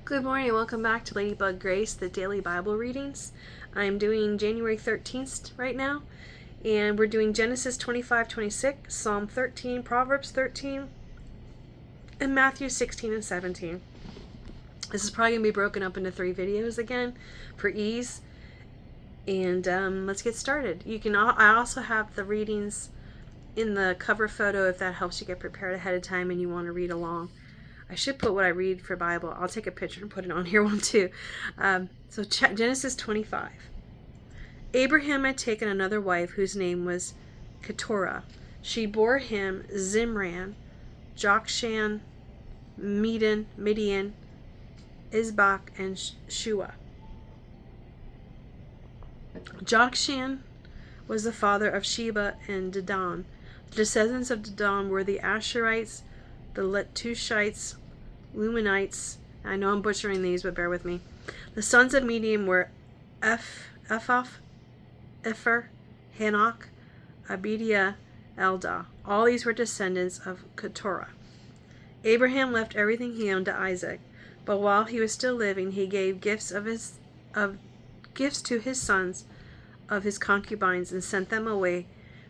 Good morning and welcome back to Ladybug Grace, the daily Bible readings. I'm doing January 13th right now, and we're doing Genesis 25-26, Psalm 13, Proverbs 13, and Matthew 16 and 17. This is probably going to be broken up into 3 videos again for ease, and let's get started. I also have the readings in the cover photo if that helps you get prepared ahead of time and you want to read along. I should put what I read for Bible. I'll take a picture and put it on here one too. Genesis 25. Abraham had taken another wife whose name was Keturah. She bore him Zimran, Jokshan, Midian, Isbak, and Shua. Jokshan was the father of Sheba and Dedan. The descendants of Dedan were the Asherites, the Letushites, Luminites. I know I'm butchering these, but bear with me. The sons of Midian were Ephah, Hanok, Abidiah, Eldah. All these were descendants of Keturah. Abraham left everything he owned to Isaac, but while he was still living, he gave gifts to his sons of his concubines and sent them away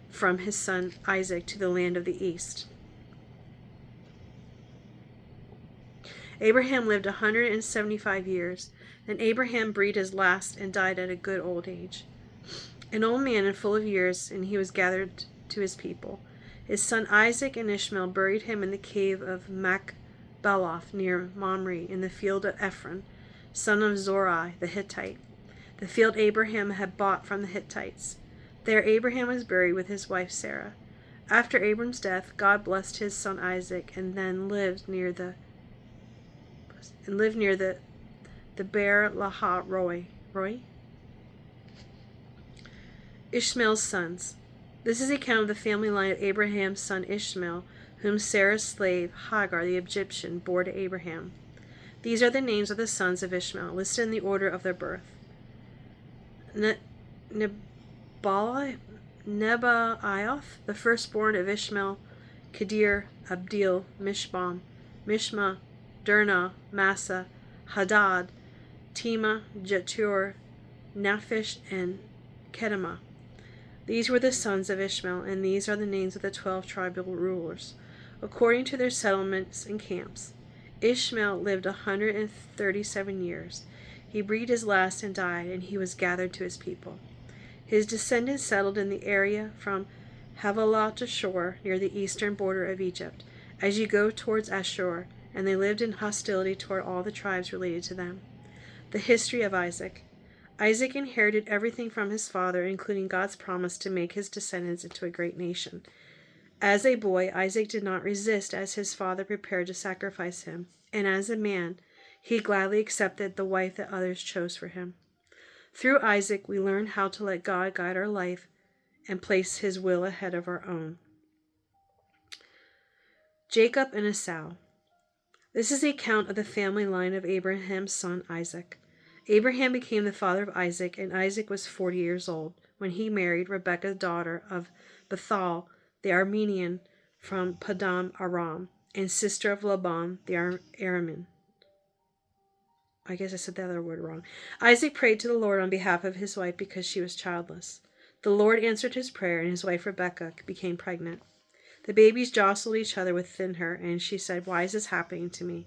from his son Isaac to the land of the east. Abraham lived 175 years. Then Abraham breathed his last and died at a good old age. An old man and full of years, and he was gathered to his people. His son Isaac and Ishmael buried him in the cave of Machpelah near Mamre in the field of Ephron, son of Zorai the Hittite, the field Abraham had bought from the Hittites. There Abraham was buried with his wife Sarah. After Abram's death, God blessed his son Isaac and then lived near the Beer Lahai Roi. Ishmael's sons. This is the account of the family line of Abraham's son Ishmael, whom Sarah's slave Hagar the Egyptian bore to Abraham. These are the names of the sons of Ishmael, listed in the order of their birth. Nebaioth, the firstborn of Ishmael, Kedir, Abdil, Mishbam, Mishma, Dirna, Massa, Hadad, Tema, Jetur, Naphish, and Kedemah. These were the sons of Ishmael, and these are the names of the 12 tribal rulers, according to their settlements and camps. Ishmael lived 137 years. He breathed his last and died, and he was gathered to his people. His descendants settled in the area from Havilah to Shur, near the eastern border of Egypt, as you go towards Ashur, and they lived in hostility toward all the tribes related to them. The history of Isaac. Isaac inherited everything from his father, including God's promise to make his descendants into a great nation. As a boy, Isaac did not resist as his father prepared to sacrifice him, and as a man, he gladly accepted the wife that others chose for him. Through Isaac, we learn how to let God guide our life and place his will ahead of our own. Jacob and Esau. This is the account of the family line of Abraham's son Isaac. Abraham became the father of Isaac, and Isaac was 40 years old when he married Rebekah, daughter of Bethuel the Aramean from Paddan Aram, and sister of Laban the Aramean. I guess I said the other word wrong. Isaac prayed to the Lord on behalf of his wife because she was childless. The Lord answered his prayer, and his wife Rebekah became pregnant. The babies jostled each other within her, and she said, "Why is this happening to me?"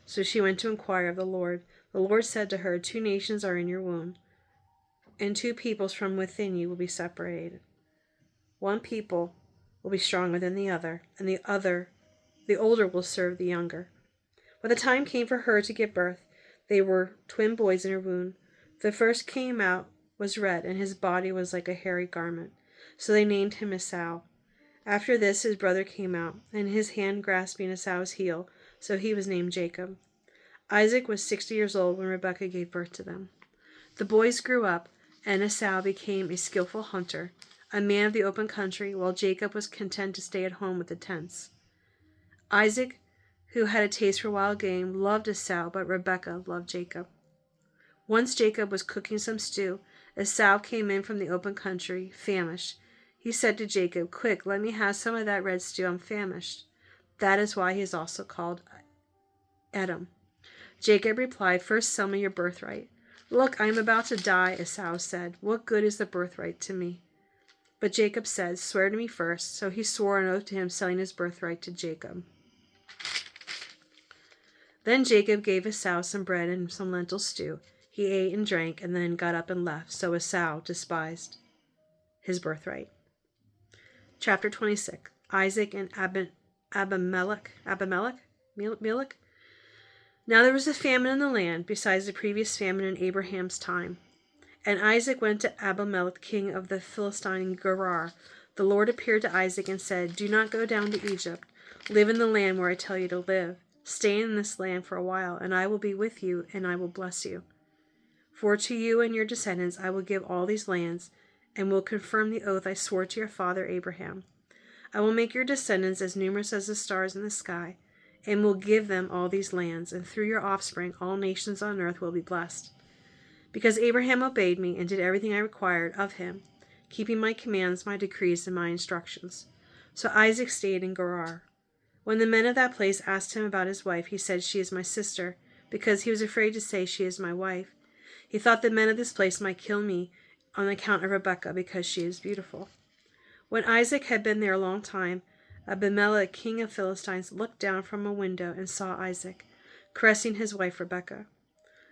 So she went to inquire of the Lord. The Lord said to her, 2 nations are in your womb, and 2 peoples from within you will be separated. One people will be stronger than the other, and the older will serve the younger. When the time came for her to give birth, they were twin boys in her womb. The first came out was red, and his body was like a hairy garment. So they named him Esau. After this, his brother came out, and his hand grasping Esau's heel, so he was named Jacob. Isaac was 60 years old when Rebekah gave birth to them. The boys grew up, and Esau became a skillful hunter, a man of the open country, while Jacob was content to stay at home with the tents. Isaac, who had a taste for wild game, loved Esau, but Rebekah loved Jacob. Once Jacob was cooking some stew. Esau came in from the open country, famished. He said to Jacob, "Quick, let me have some of that red stew. I'm famished." That is why he is also called Edom. Jacob replied, "First sell me your birthright." "Look, I am about to die," Esau said. "What good is the birthright to me?" But Jacob said, "Swear to me first." So he swore an oath to him, selling his birthright to Jacob. Then Jacob gave Esau some bread and some lentil stew. He ate and drank, and then got up and left. So Esau despised his birthright. Chapter 26. Isaac and Abimelech. Now there was a famine in the land, besides the previous famine in Abraham's time. And Isaac went to Abimelech, king of the Philistines in Gerar. The Lord appeared to Isaac and said, "Do not go down to Egypt. Live in the land where I tell you to live. Stay in this land for a while, and I will be with you, and I will bless you. For to you and your descendants I will give all these lands, and will confirm the oath I swore to your father Abraham. I will make your descendants as numerous as the stars in the sky, and will give them all these lands, and through your offspring all nations on earth will be blessed. Because Abraham obeyed me and did everything I required of him, keeping my commands, my decrees, and my instructions." So Isaac stayed in Gerar. When the men of that place asked him about his wife, he said, "She is my sister," because he was afraid to say, "She is my wife." He thought the men of this place might kill me on account of Rebekah, because she is beautiful. When Isaac had been there a long time, Abimelech, king of Philistines, looked down from a window and saw Isaac caressing his wife Rebekah.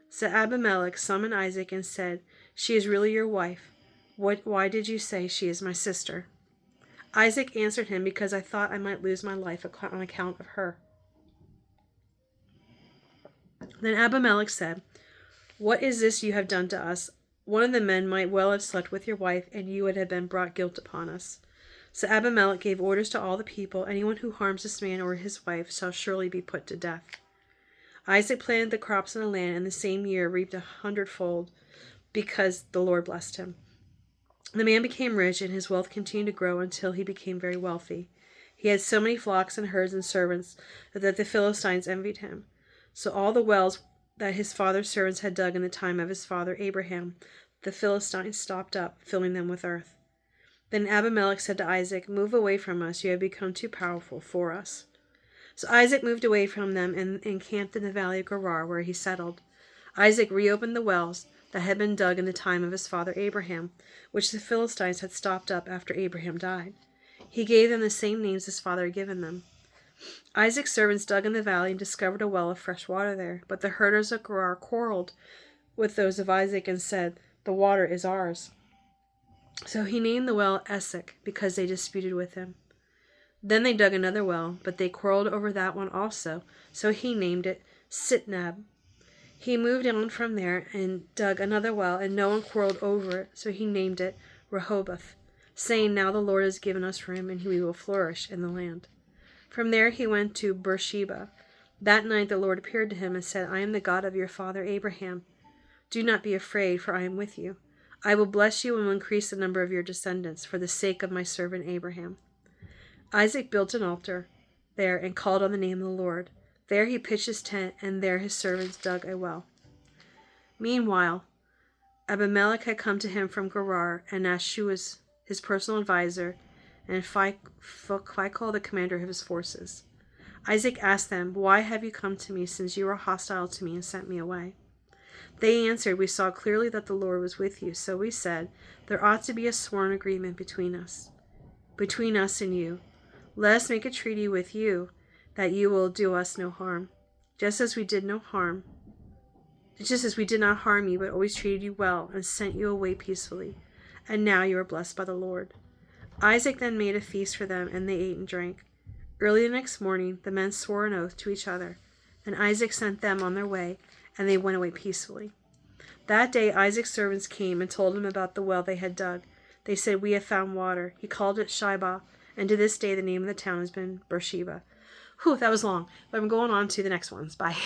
So Abimelech summoned Isaac and said, "She is really your wife. Why did you say she is my sister?" Isaac answered him, "Because I thought I might lose my life on account of her." Then Abimelech said, "What is this you have done to us? One of the men might well have slept with your wife, and you would have been brought guilt upon us." So Abimelech gave orders to all the people, "Anyone who harms this man or his wife shall surely be put to death." Isaac planted the crops in the land, and the same year reaped 100-fold, because the Lord blessed him. The man became rich, and his wealth continued to grow until he became very wealthy. He had so many flocks and herds and servants that the Philistines envied him. So all the wells that his father's servants had dug in the time of his father Abraham, the Philistines stopped up, filling them with earth. Then Abimelech said to Isaac, "Move away from us. You have become too powerful for us." So Isaac moved away from them and encamped in the valley of Gerar, where he settled. Isaac reopened the wells that had been dug in the time of his father Abraham, which the Philistines had stopped up after Abraham died. He gave them the same names his father had given them. Isaac's servants dug in the valley and discovered a well of fresh water there, but the herders of Gerar quarreled with those of Isaac and said, "The water is ours." So he named the well Esek, because they disputed with him. Then they dug another well, but they quarreled over that one also, so he named it Sitnab. He moved on from there and dug another well, and no one quarreled over it, so he named it Rehoboth, saying, "Now the Lord has given us room, and we will flourish in the land." From there he went to Beersheba. That night the Lord appeared to him and said, "I am the God of your father Abraham. Do not be afraid, for I am with you. I will bless you and will increase the number of your descendants, for the sake of my servant Abraham." Isaac built an altar there and called on the name of the Lord. There he pitched his tent, and there his servants dug a well. Meanwhile, Abimelech had come to him from Gerar, and Ashu was his personal advisor, and Phicol the commander of his forces. Isaac asked them, "Why have you come to me, since you are hostile to me and sent me away?" They answered, "We saw clearly that the Lord was with you, so we said, there ought to be a sworn agreement between us and you. Let us make a treaty with you that you will do us no harm, just as we did not harm you, but always treated you well and sent you away peacefully. And now you are blessed by the Lord." Isaac then made a feast for them, and they ate and drank. Early the next morning, the men swore an oath to each other, and Isaac sent them on their way, and they went away peacefully. That day Isaac's servants came and told him about the well they had dug. They said, "We have found water." He called it Shibah, and to this day the name of the town has been Beersheba. Whew, that was long, but I'm going on to the next ones. Bye.